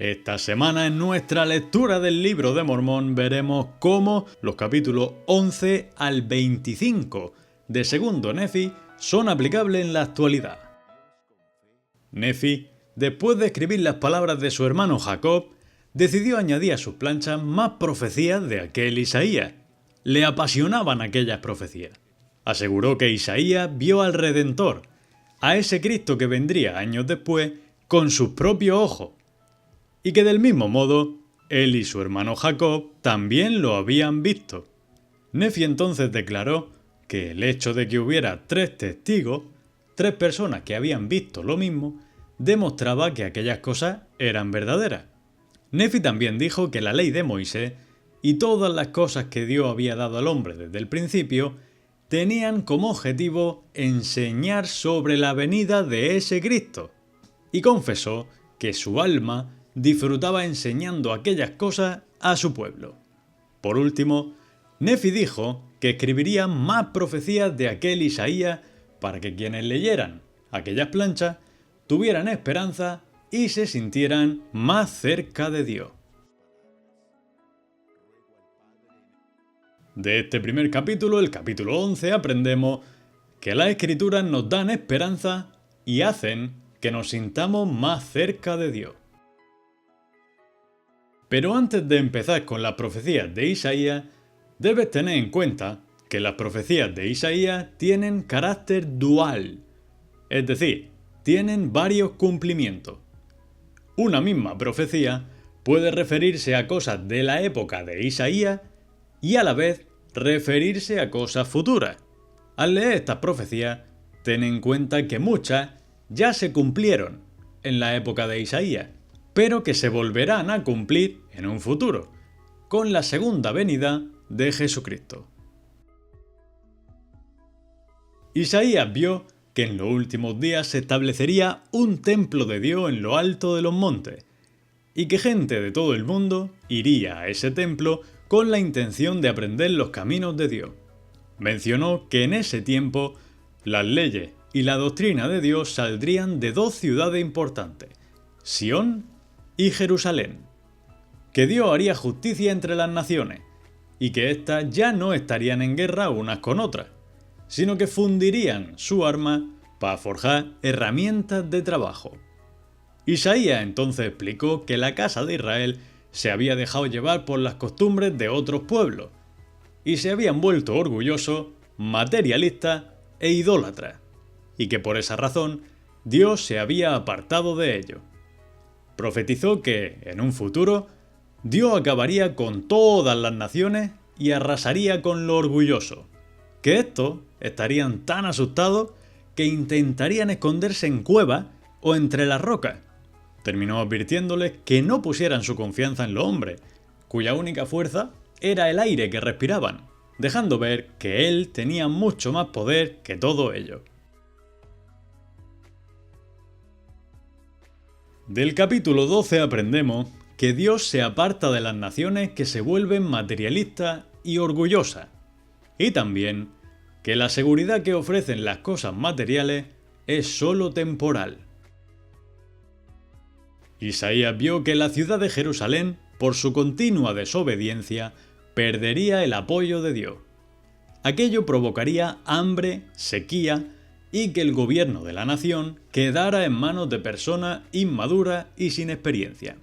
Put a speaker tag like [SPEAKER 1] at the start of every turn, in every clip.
[SPEAKER 1] Esta semana en nuestra lectura del libro de Mormón veremos cómo los capítulos 11 al 25 de Segundo Nefi son aplicables en la actualidad. Nefi, después de escribir las palabras de su hermano Jacob, decidió añadir a sus planchas más profecías de aquel Isaías. Le apasionaban aquellas profecías. Aseguró que Isaías vio al Redentor, a ese Cristo que vendría años después, con sus propios ojos, y que del mismo modo, él y su hermano Jacob también lo habían visto. Nefi entonces declaró que el hecho de que hubiera 3 testigos, 3 personas que habían visto lo mismo, demostraba que aquellas cosas eran verdaderas. Nefi también dijo que la ley de Moisés y todas las cosas que Dios había dado al hombre desde el principio tenían como objetivo enseñar sobre la venida de ese Cristo, y confesó que su alma disfrutaba enseñando aquellas cosas a su pueblo. Por último, Nefi dijo que escribiría más profecías de aquel Isaías para que quienes leyeran aquellas planchas tuvieran esperanza y se sintieran más cerca de Dios. De este primer capítulo, el capítulo 11, aprendemos que las Escrituras nos dan esperanza y hacen que nos sintamos más cerca de Dios. Pero antes de empezar con las profecías de Isaías, debes tener en cuenta que las profecías de Isaías tienen carácter dual, es decir, tienen varios cumplimientos. Una misma profecía puede referirse a cosas de la época de Isaías y a la vez referirse a cosas futuras. Al leer estas profecías, ten en cuenta que muchas ya se cumplieron en la época de Isaías, pero que se volverán a cumplir en un futuro, con la segunda venida de Jesucristo. Isaías vio que en los últimos días se establecería un templo de Dios en lo alto de los montes, y que gente de todo el mundo iría a ese templo con la intención de aprender los caminos de Dios. Mencionó que en ese tiempo las leyes y la doctrina de Dios saldrían de 2 ciudades importantes, Sión y Jerusalén, que Dios haría justicia entre las naciones, y que éstas ya no estarían en guerra unas con otras, sino que fundirían su arma para forjar herramientas de trabajo. Isaías entonces explicó que la casa de Israel se había dejado llevar por las costumbres de otros pueblos, y se habían vuelto orgullosos, materialistas e idólatras, y que por esa razón Dios se había apartado de ellos. Profetizó que, en un futuro, Dios acabaría con todas las naciones y arrasaría con lo orgulloso, que estos estarían tan asustados que intentarían esconderse en cuevas o entre las rocas. Terminó advirtiéndoles que no pusieran su confianza en los hombres, cuya única fuerza era el aire que respiraban, dejando ver que él tenía mucho más poder que todo ello. Del capítulo 12 aprendemos que Dios se aparta de las naciones que se vuelven materialistas y orgullosas, y también que la seguridad que ofrecen las cosas materiales es solo temporal. Isaías vio que la ciudad de Jerusalén, por su continua desobediencia, perdería el apoyo de Dios. Aquello provocaría hambre, sequía y que el gobierno de la nación quedara en manos de personas inmaduras y sin experiencia.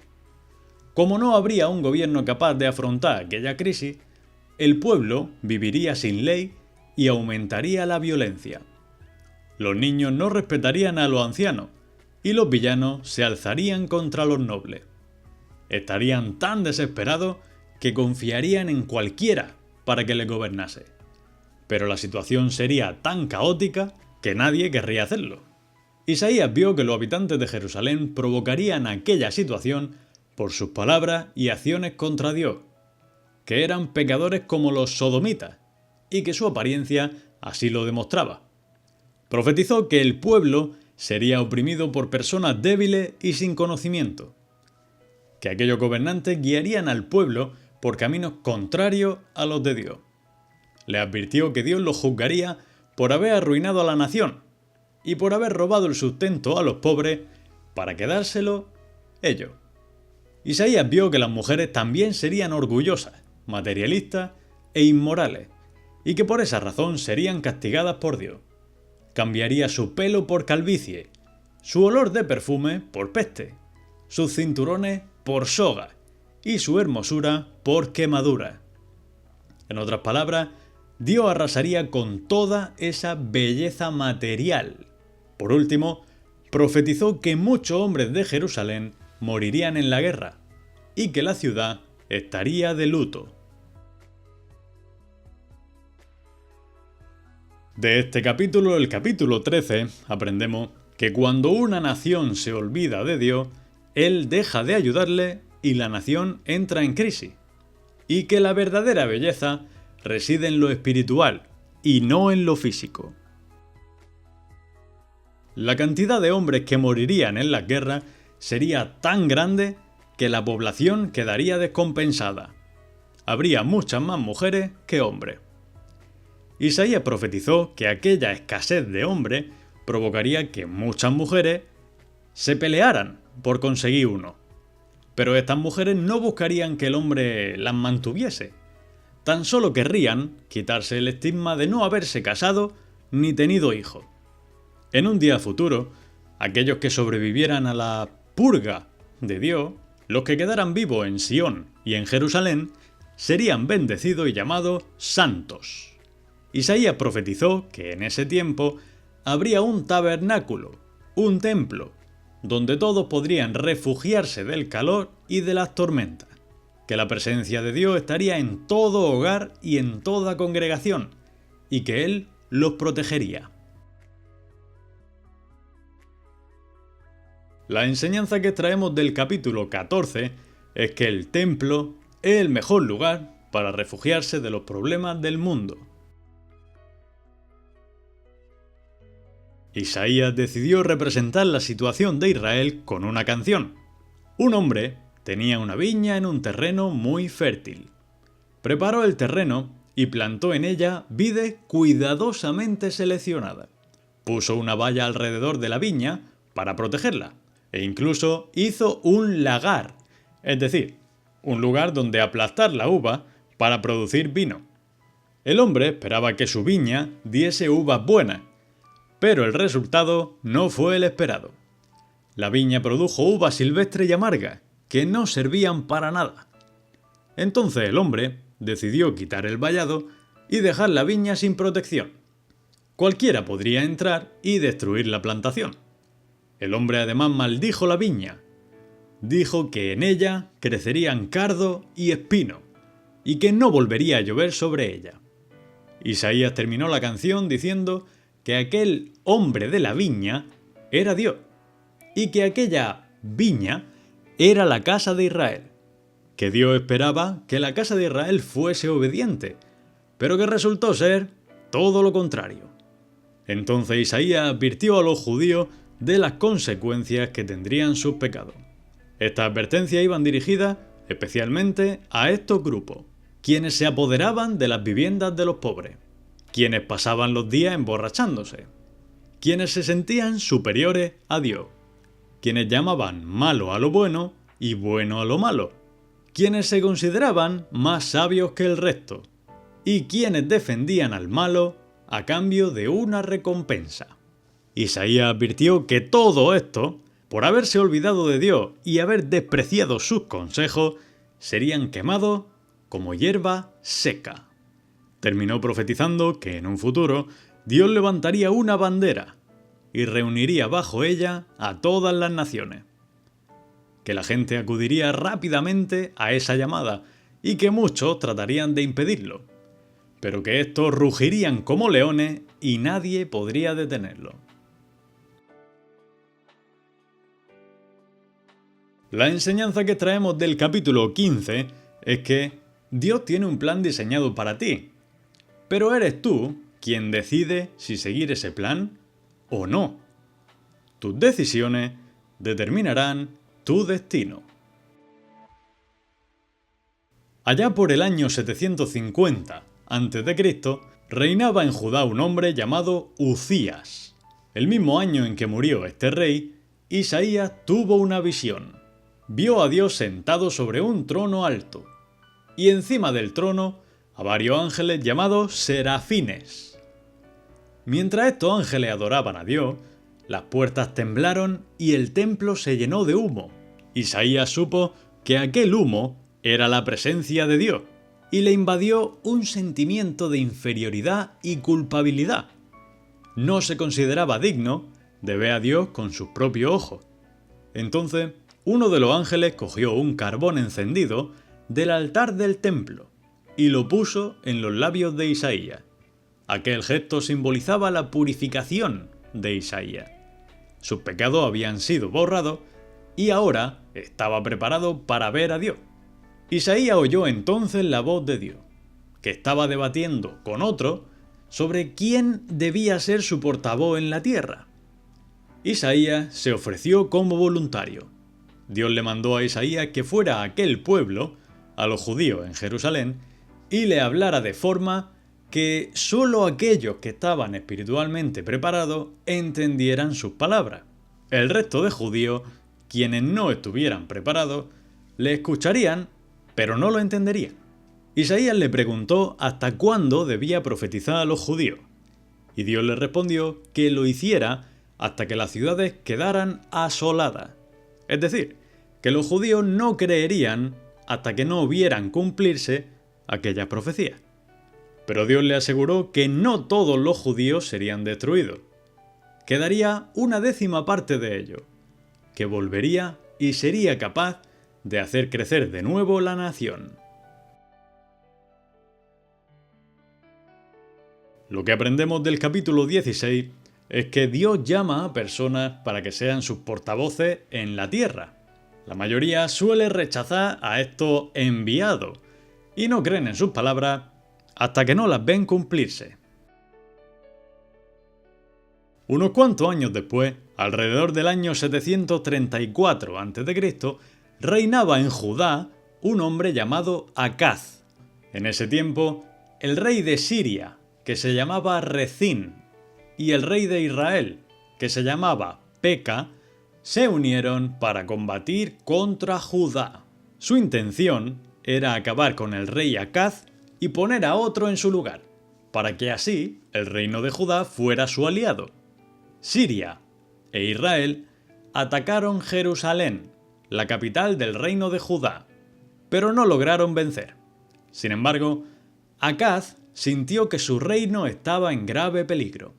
[SPEAKER 1] Como no habría un gobierno capaz de afrontar aquella crisis, el pueblo viviría sin ley y aumentaría la violencia. Los niños no respetarían a los ancianos y los villanos se alzarían contra los nobles. Estarían tan desesperados que confiarían en cualquiera para que les gobernase. Pero la situación sería tan caótica que nadie querría hacerlo. Isaías vio que los habitantes de Jerusalén provocarían aquella situación por sus palabras y acciones contra Dios, que eran pecadores como los sodomitas, y que su apariencia así lo demostraba. Profetizó que el pueblo sería oprimido por personas débiles y sin conocimiento, que aquellos gobernantes guiarían al pueblo por caminos contrarios a los de Dios. Le advirtió que Dios los juzgaría por haber arruinado a la nación y por haber robado el sustento a los pobres para quedárselo ellos. Isaías vio que las mujeres también serían orgullosas, materialistas e inmorales, y que por esa razón serían castigadas por Dios. Cambiaría su pelo por calvicie, su olor de perfume por peste, sus cinturones por soga y su hermosura por quemadura. En otras palabras, Dios arrasaría con toda esa belleza material. Por último, profetizó que muchos hombres de Jerusalén morirían en la guerra y que la ciudad estaría de luto. De este capítulo, el capítulo 13, aprendemos que cuando una nación se olvida de Dios, Él deja de ayudarle y la nación entra en crisis. Y que la verdadera belleza reside en lo espiritual y no en lo físico. La cantidad de hombres que morirían en las guerras sería tan grande que la población quedaría descompensada. Habría muchas más mujeres que hombres. Isaías profetizó que aquella escasez de hombres provocaría que muchas mujeres se pelearan por conseguir uno. Pero estas mujeres no buscarían que el hombre las mantuviese. Tan solo querrían quitarse el estigma de no haberse casado ni tenido hijos. En un día futuro, aquellos que sobrevivieran a la purga de Dios, los que quedaran vivos en Sión y en Jerusalén, serían bendecidos y llamados santos. Isaías profetizó que en ese tiempo habría un tabernáculo, un templo, donde todos podrían refugiarse del calor y de las tormentas, que la presencia de Dios estaría en todo hogar y en toda congregación, y que Él los protegería. La enseñanza que extraemos del capítulo 14 es que el templo es el mejor lugar para refugiarse de los problemas del mundo. Isaías decidió representar la situación de Israel con una canción. Un hombre tenía una viña en un terreno muy fértil. Preparó el terreno y plantó en ella vides cuidadosamente seleccionadas. Puso una valla alrededor de la viña para protegerla e incluso hizo un lagar, es decir, un lugar donde aplastar la uva para producir vino. El hombre esperaba que su viña diese uvas buenas, pero el resultado no fue el esperado. La viña produjo uvas silvestres y amargas, que no servían para nada. Entonces el hombre decidió quitar el vallado y dejar la viña sin protección. Cualquiera podría entrar y destruir la plantación. El hombre además maldijo la viña. Dijo que en ella crecerían cardo y espino, y que no volvería a llover sobre ella. Isaías terminó la canción diciendo que aquel hombre de la viña era Dios, y que aquella viña era la casa de Israel, que Dios esperaba que la casa de Israel fuese obediente, pero que resultó ser todo lo contrario. Entonces Isaías advirtió a los judíos de las consecuencias que tendrían sus pecados. Estas advertencias iban dirigidas especialmente a estos grupos, quienes se apoderaban de las viviendas de los pobres, quienes pasaban los días emborrachándose, quienes se sentían superiores a Dios, quienes llamaban malo a lo bueno y bueno a lo malo, quienes se consideraban más sabios que el resto, y quienes defendían al malo a cambio de una recompensa. Isaías advirtió que todo esto, por haberse olvidado de Dios y haber despreciado sus consejos, serían quemados como hierba seca. Terminó profetizando que en un futuro Dios levantaría una bandera y reuniría bajo ella a todas las naciones. Que la gente acudiría rápidamente a esa llamada y que muchos tratarían de impedirlo, pero que estos rugirían como leones y nadie podría detenerlo. La enseñanza que traemos del capítulo 15 es que Dios tiene un plan diseñado para ti, pero eres tú quien decide si seguir ese plan o no. Tus decisiones determinarán tu destino. Allá por el año 750 a.C., reinaba en Judá un hombre llamado Uzías. El mismo año en que murió este rey, Isaías tuvo una visión. vio a Dios sentado sobre un trono alto, y encima del trono a varios ángeles llamados serafines. Mientras estos ángeles adoraban a Dios, las puertas temblaron y el templo se llenó de humo. Isaías supo que aquel humo era la presencia de Dios, y le invadió un sentimiento de inferioridad y culpabilidad. No se consideraba digno de ver a Dios con sus propios ojos. Entonces, uno de los ángeles cogió un carbón encendido del altar del templo y lo puso en los labios de Isaías. Aquel gesto simbolizaba la purificación de Isaías. Sus pecados habían sido borrados y ahora estaba preparado para ver a Dios. Isaías oyó entonces la voz de Dios, que estaba debatiendo con otro sobre quién debía ser su portavoz en la tierra. Isaías se ofreció como voluntario. Dios le mandó a Isaías que fuera a aquel pueblo, a los judíos en Jerusalén, y le hablara de forma que solo aquellos que estaban espiritualmente preparados entendieran sus palabras. El resto de judíos, quienes no estuvieran preparados, le escucharían, pero no lo entenderían. Isaías le preguntó hasta cuándo debía profetizar a los judíos, y Dios le respondió que lo hiciera hasta que las ciudades quedaran asoladas. Es decir, que los judíos no creerían hasta que no vieran cumplirse aquellas profecías. Pero Dios le aseguró que no todos los judíos serían destruidos. Quedaría una décima parte de ellos, que volvería y sería capaz de hacer crecer de nuevo la nación. Lo que aprendemos del capítulo 16 es que Dios llama a personas para que sean sus portavoces en la tierra. La mayoría suele rechazar a estos enviados y no creen en sus palabras hasta que no las ven cumplirse. Unos cuantos años después, alrededor del año 734 a.C., reinaba en Judá un hombre llamado Acaz. En ese tiempo, el rey de Siria, que se llamaba Rezín, y el rey de Israel, que se llamaba Peca, se unieron para combatir contra Judá. Su intención era acabar con el rey Acaz y poner a otro en su lugar, para que así el reino de Judá fuera su aliado. Siria e Israel atacaron Jerusalén, la capital del reino de Judá, pero no lograron vencer. Sin embargo, Acaz sintió que su reino estaba en grave peligro.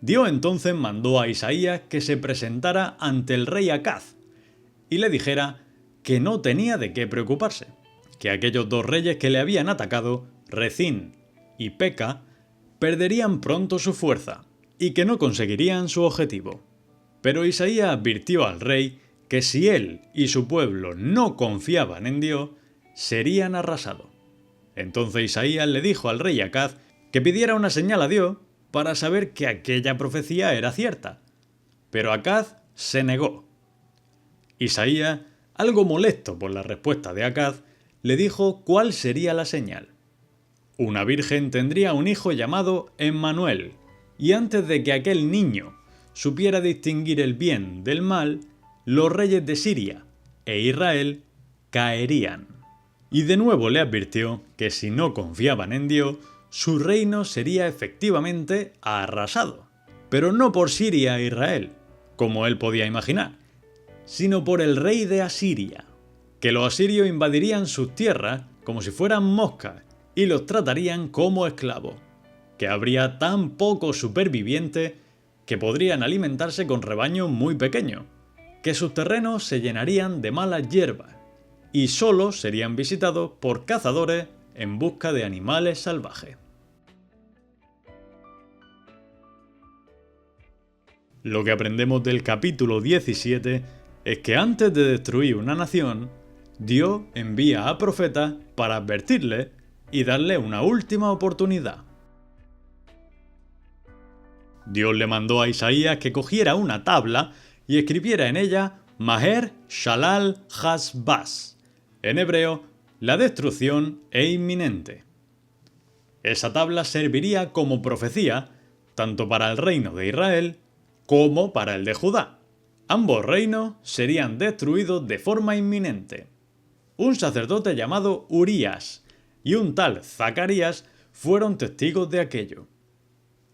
[SPEAKER 1] Dios entonces mandó a Isaías que se presentara ante el rey Acaz y le dijera que no tenía de qué preocuparse, que aquellos dos reyes que le habían atacado, Rezín y Peca, perderían pronto su fuerza y que no conseguirían su objetivo. Pero Isaías advirtió al rey que si él y su pueblo no confiaban en Dios, serían arrasados. Entonces Isaías le dijo al rey Acaz que pidiera una señal a Dios para saber que aquella profecía era cierta. Pero Acaz se negó. Isaías, algo molesto por la respuesta de Acaz, le dijo cuál sería la señal. Una virgen tendría un hijo llamado Emmanuel, y antes de que aquel niño supiera distinguir el bien del mal, los reyes de Siria e Israel caerían. Y de nuevo le advirtió que si no confiaban en Dios, su reino sería efectivamente arrasado. Pero no por Siria e Israel, como él podía imaginar, sino por el rey de Asiria, que los asirios invadirían sus tierras como si fueran moscas y los tratarían como esclavos, que habría tan pocos supervivientes que podrían alimentarse con rebaños muy pequeños, que sus terrenos se llenarían de malas hierbas y solo serían visitados por cazadores en busca de animales salvajes. Lo que aprendemos del capítulo 17 es que antes de destruir una nación, Dios envía a profetas para advertirle y darle una última oportunidad. Dios le mandó a Isaías que cogiera una tabla y escribiera en ella Maher Shalal Hasbaz, en hebreo, la destrucción es inminente. Esa tabla serviría como profecía tanto para el reino de Israel como para el de Judá, Ambos reinos serían destruidos de forma inminente. Un sacerdote llamado Urías y un tal Zacarías fueron testigos de aquello.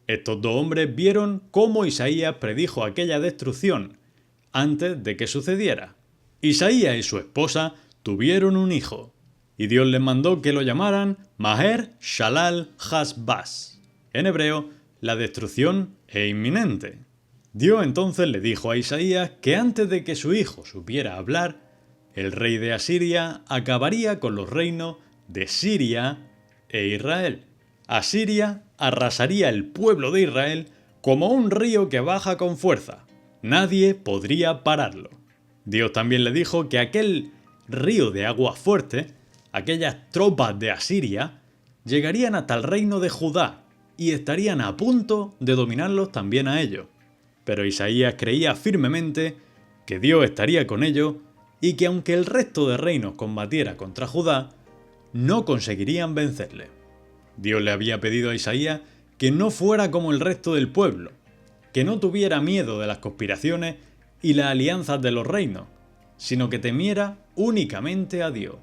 [SPEAKER 1] Estos dos hombres vieron cómo Isaías predijo aquella destrucción antes de que sucediera. Isaías y su esposa tuvieron un hijo, y Dios les mandó que lo llamaran Maher Shalal Hasbaz. En hebreo, la destrucción es inminente. Dios entonces le dijo a Isaías que antes de que su hijo supiera hablar, el rey de Asiria acabaría con los reinos de Siria e Israel. Asiria arrasaría el pueblo de Israel como un río que baja con fuerza. Nadie podría pararlo. Dios también le dijo que aquel río de agua fuerte, aquellas tropas de Asiria, llegarían hasta el reino de Judá y estarían a punto de dominarlos también a ellos. Pero Isaías creía firmemente que Dios estaría con ellos y que aunque el resto de reinos combatiera contra Judá, no conseguirían vencerle. Dios le había pedido a Isaías que no fuera como el resto del pueblo, que no tuviera miedo de las conspiraciones y las alianzas de los reinos, sino que temiera únicamente a Dios.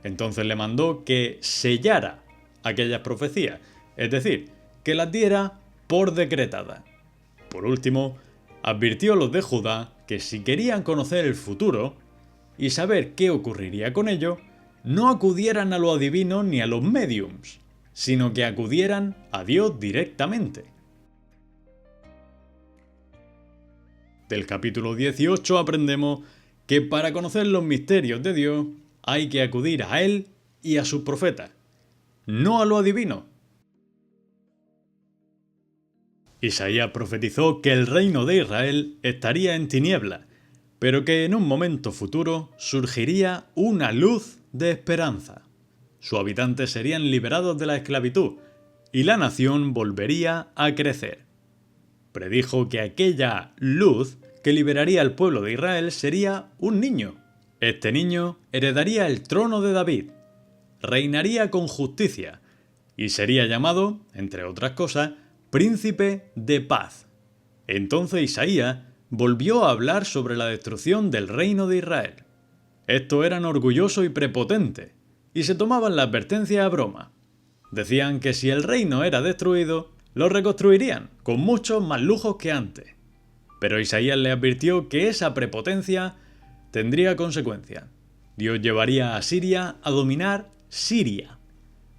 [SPEAKER 1] Entonces le mandó que sellara aquellas profecías, es decir, que las diera por decretadas. Por último, advirtió a los de Judá que si querían conocer el futuro y saber qué ocurriría con ello, no acudieran a los adivinos ni a los médiums, sino que acudieran a Dios directamente. Del capítulo 18 aprendemos que para conocer los misterios de Dios hay que acudir a Él y a sus profetas, no a los adivinos. Isaías profetizó que el reino de Israel estaría en tinieblas, pero que en un momento futuro surgiría una luz de esperanza. Sus habitantes serían liberados de la esclavitud y la nación volvería a crecer. Predijo que aquella luz que liberaría al pueblo de Israel sería un niño. Este niño heredaría el trono de David, reinaría con justicia y sería llamado, entre otras cosas, príncipe de paz. Entonces Isaías volvió a hablar sobre la destrucción del reino de Israel. Estos eran orgullosos y prepotentes, y se tomaban la advertencia a broma. Decían que si el reino era destruido, lo reconstruirían, con muchos más lujos que antes. Pero Isaías le advirtió que esa prepotencia tendría consecuencias. Dios llevaría a Asiria a dominar Siria.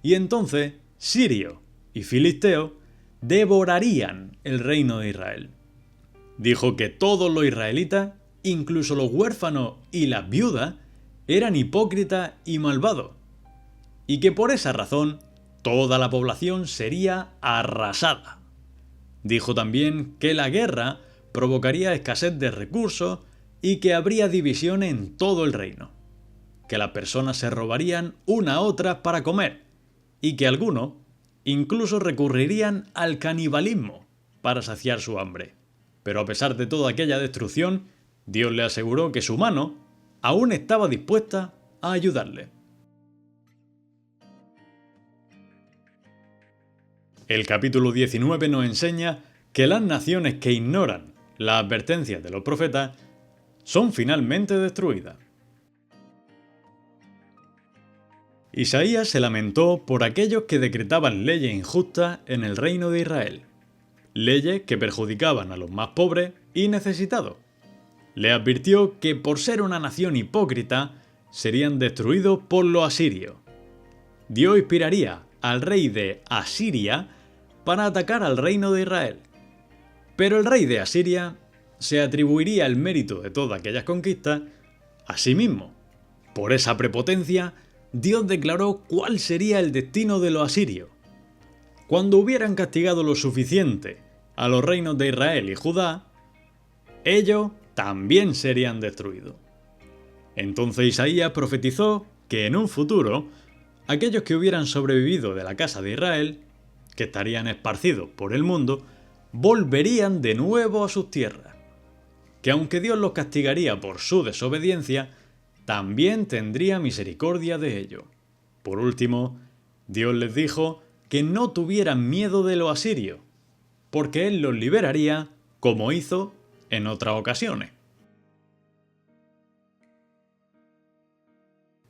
[SPEAKER 1] Y entonces, sirio y filisteo devorarían el reino de Israel. Dijo que todos los israelitas, incluso los huérfanos y las viudas, eran hipócritas y malvados, y que por esa razón toda la población sería arrasada. Dijo también que la guerra provocaría escasez de recursos y que habría división en todo el reino, que las personas se robarían una a otras para comer y que algunos incluso recurrirían al canibalismo para saciar su hambre. Pero a pesar de toda aquella destrucción, Dios le aseguró que su mano aún estaba dispuesta a ayudarle. El capítulo 19 nos enseña que las naciones que ignoran las advertencias de los profetas son finalmente destruidas. Isaías se lamentó por aquellos que decretaban leyes injustas en el reino de Israel, leyes que perjudicaban a los más pobres y necesitados. Le advirtió que por ser una nación hipócrita serían destruidos por los asirios. Dios inspiraría al rey de Asiria para atacar al reino de Israel. Pero el rey de Asiria se atribuiría el mérito de todas aquellas conquistas a sí mismo. Por esa prepotencia, Dios declaró cuál sería el destino de los asirios. Cuando hubieran castigado lo suficiente a los reinos de Israel y Judá, ellos también serían destruidos. Entonces Isaías profetizó que en un futuro, aquellos que hubieran sobrevivido de la casa de Israel, que estarían esparcidos por el mundo, volverían de nuevo a sus tierras. Que aunque Dios los castigaría por su desobediencia, también tendría misericordia de ellos. Por último, Dios les dijo que no tuvieran miedo de los asirios, porque Él los liberaría como hizo en otras ocasiones.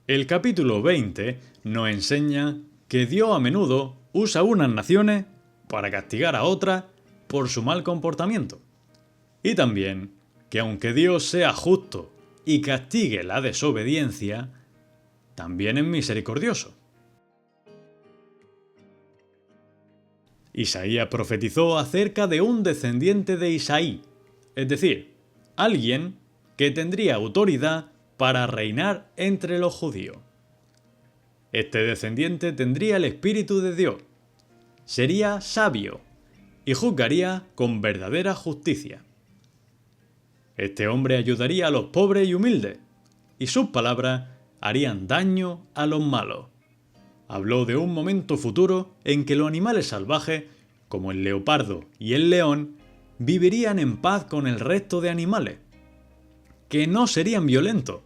[SPEAKER 1] El capítulo 20 nos enseña que Dios a menudo usa unas naciones para castigar a otras por su mal comportamiento. Y también que aunque Dios sea justo y castigue la desobediencia, también es misericordioso. Isaías profetizó acerca de un descendiente de Isaí, es decir, alguien que tendría autoridad para reinar entre los judíos. Este descendiente tendría el Espíritu de Dios, sería sabio y juzgaría con verdadera justicia. Este hombre ayudaría a los pobres y humildes, y sus palabras harían daño a los malos. Habló de un momento futuro en que los animales salvajes, como el leopardo y el león, vivirían en paz con el resto de animales, que no serían violentos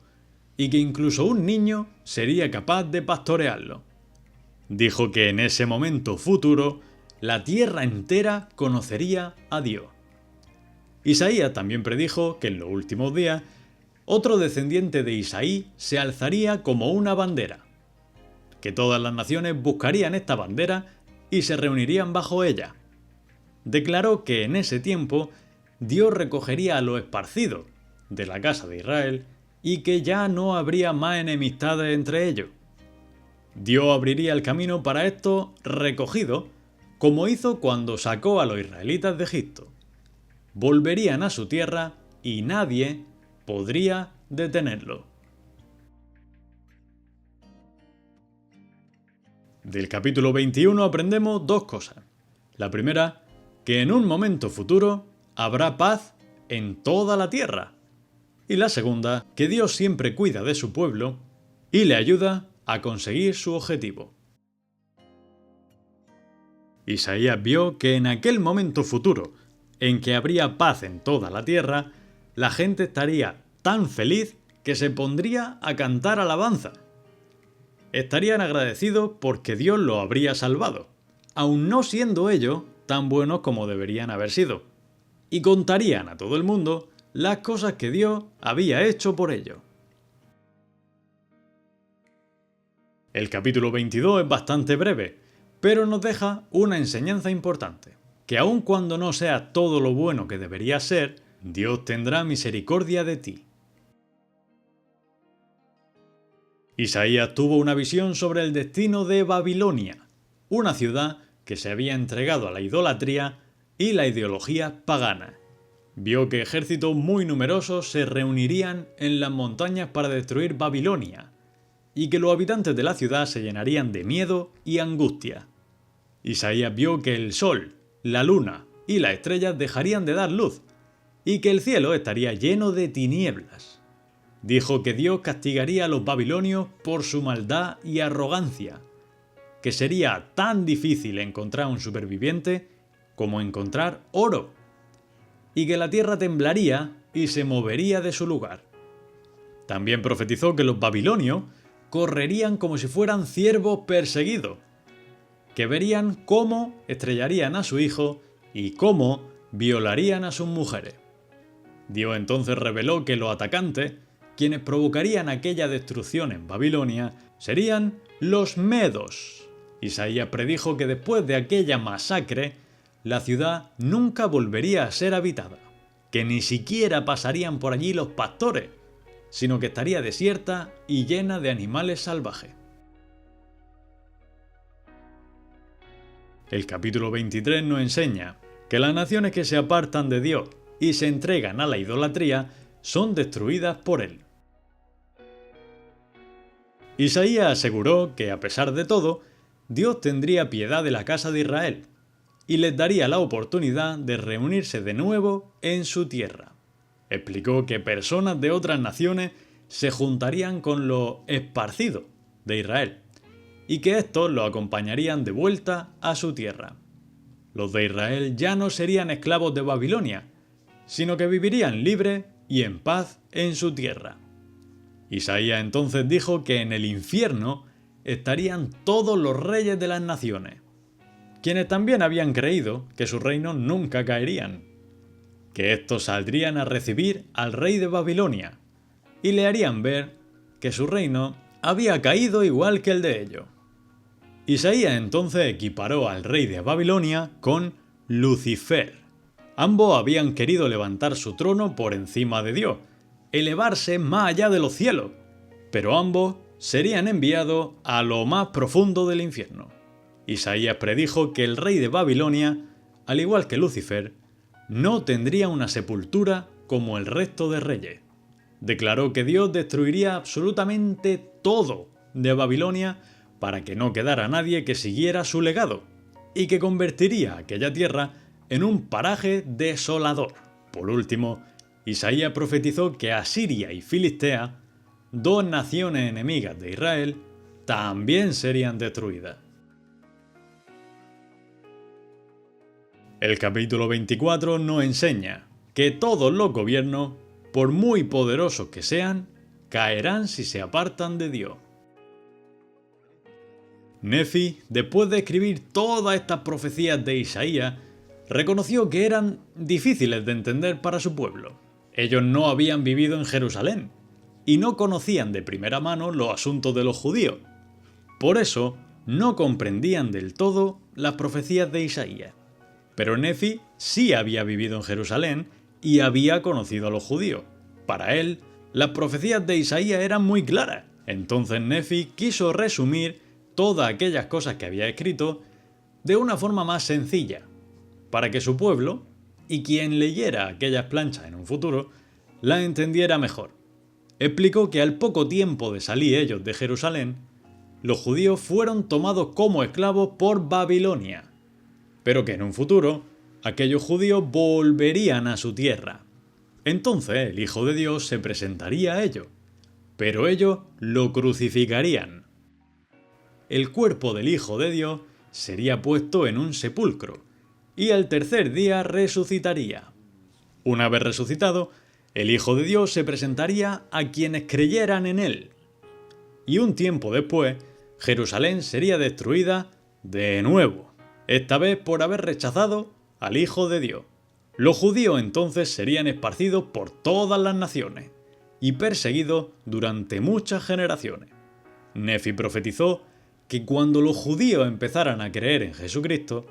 [SPEAKER 1] y que incluso un niño sería capaz de pastorearlo. Dijo que en ese momento futuro la tierra entera conocería a Dios. Isaías también predijo que en los últimos días otro descendiente de Isaí se alzaría como una bandera, que todas las naciones buscarían esta bandera y se reunirían bajo ella. Declaró que en ese tiempo Dios recogería a los esparcidos de la casa de Israel y que ya no habría más enemistades entre ellos. Dios abriría el camino para estos recogidos, como hizo cuando sacó a los israelitas de Egipto. Volverían a su tierra y nadie podría detenerlo. Del capítulo 21 aprendemos dos cosas. La primera, que en un momento futuro habrá paz en toda la tierra. Y la segunda, que Dios siempre cuida de su pueblo y le ayuda a conseguir su objetivo. Isaías vio que en aquel momento futuro, en que habría paz en toda la tierra, la gente estaría tan feliz que se pondría a cantar alabanza. Estarían agradecidos porque Dios los habría salvado, aun no siendo ellos tan buenos como deberían haber sido, y contarían a todo el mundo las cosas que Dios había hecho por ellos. El capítulo 22 es bastante breve, pero nos deja una enseñanza importante, que aun cuando no sea todo lo bueno que debería ser, Dios tendrá misericordia de ti. Isaías tuvo una visión sobre el destino de Babilonia, una ciudad que se había entregado a la idolatría y la ideología pagana. Vio que ejércitos muy numerosos se reunirían en las montañas para destruir Babilonia, y que los habitantes de la ciudad se llenarían de miedo y angustia. Isaías vio que el sol, la luna y las estrellas dejarían de dar luz, y que el cielo estaría lleno de tinieblas. Dijo que Dios castigaría a los babilonios por su maldad y arrogancia, que sería tan difícil encontrar un superviviente como encontrar oro, y que la tierra temblaría y se movería de su lugar. También profetizó que los babilonios correrían como si fueran ciervos perseguidos, que verían cómo estrellarían a su hijo y cómo violarían a sus mujeres. Dios entonces reveló que los atacantes, quienes provocarían aquella destrucción en Babilonia, serían los medos. Isaías predijo que después de aquella masacre, la ciudad nunca volvería a ser habitada, que ni siquiera pasarían por allí los pastores, sino que estaría desierta y llena de animales salvajes. El capítulo 23 nos enseña que las naciones que se apartan de Dios y se entregan a la idolatría son destruidas por Él. Isaías aseguró que, a pesar de todo, Dios tendría piedad de la casa de Israel y les daría la oportunidad de reunirse de nuevo en su tierra. Explicó que personas de otras naciones se juntarían con los esparcidos de Israel y que estos los acompañarían de vuelta a su tierra. Los de Israel ya no serían esclavos de Babilonia, sino que vivirían libres y en paz en su tierra. Isaías entonces dijo que en el infierno estarían todos los reyes de las naciones, quienes también habían creído que sus reinos nunca caerían. que estos saldrían a recibir al rey de Babilonia y le harían ver que su reino había caído igual que el de ellos. Isaías entonces equiparó al rey de Babilonia con Lucifer. Ambos habían querido levantar su trono por encima de Dios, elevarse más allá de los cielos, pero ambos serían enviados a lo más profundo del infierno. Isaías predijo que el rey de Babilonia, al igual que Lucifer, no tendría una sepultura como el resto de reyes. Declaró que Dios destruiría absolutamente todo de Babilonia para que no quedara nadie que siguiera su legado, y que convertiría aquella tierra en un paraje desolador. Por último, Isaías profetizó que Asiria y Filistea, dos naciones enemigas de Israel, también serían destruidas. El capítulo 24 nos enseña que todos los gobiernos, por muy poderosos que sean, caerán si se apartan de Dios. Nefi, después de escribir todas estas profecías de Isaías, reconoció que eran difíciles de entender para su pueblo. Ellos no habían vivido en Jerusalén y no conocían de primera mano los asuntos de los judíos. Por eso, no comprendían del todo las profecías de Isaías. Pero Nefi sí había vivido en Jerusalén y había conocido a los judíos. Para él, las profecías de Isaías eran muy claras. Entonces Nefi quiso resumir todas aquellas cosas que había escrito de una forma más sencilla, para que su pueblo, y quien leyera aquellas planchas en un futuro, las entendiera mejor. Explicó que al poco tiempo de salir ellos de Jerusalén, los judíos fueron tomados como esclavos por Babilonia, pero que en un futuro aquellos judíos volverían a su tierra. Entonces el Hijo de Dios se presentaría a ellos, pero ellos lo crucificarían. El cuerpo del Hijo de Dios sería puesto en un sepulcro, y al tercer día resucitaría. Una vez resucitado, el Hijo de Dios se presentaría a quienes creyeran en él. Y un tiempo después, Jerusalén sería destruida de nuevo, esta vez por haber rechazado al Hijo de Dios. Los judíos entonces serían esparcidos por todas las naciones y perseguidos durante muchas generaciones. Nefi profetizó que cuando los judíos empezaran a creer en Jesucristo,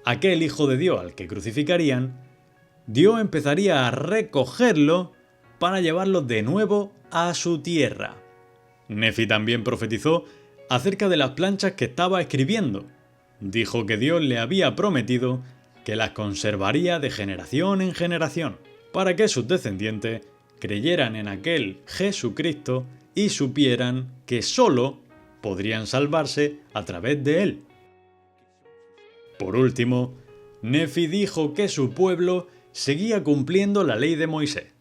[SPEAKER 1] aquel Hijo de Dios al que crucificarían, Dios empezaría a recogerlos para llevarlos de nuevo a su tierra. Nefi también profetizó acerca de las planchas que estaba escribiendo. Dijo que Dios le había prometido que las conservaría de generación en generación, para que sus descendientes creyeran en aquel Jesucristo y supieran que solo podrían salvarse a través de él. Por último, Nefi dijo que su pueblo seguía cumpliendo la ley de Moisés,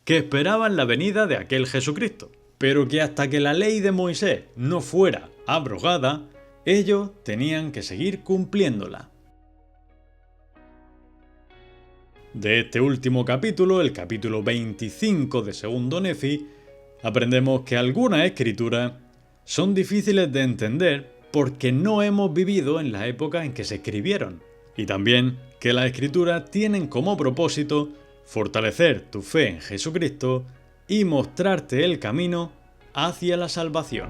[SPEAKER 1] que esperaban la venida de aquel Jesucristo, pero que hasta que la ley de Moisés no fuera abrogada, ellos tenían que seguir cumpliéndola. De este último capítulo, el capítulo 25 de Segundo Nefi, aprendemos que algunas escrituras son difíciles de entender porque no hemos vivido en la época en que se escribieron, y también que las escrituras tienen como propósito fortalecer tu fe en Jesucristo y mostrarte el camino hacia la salvación.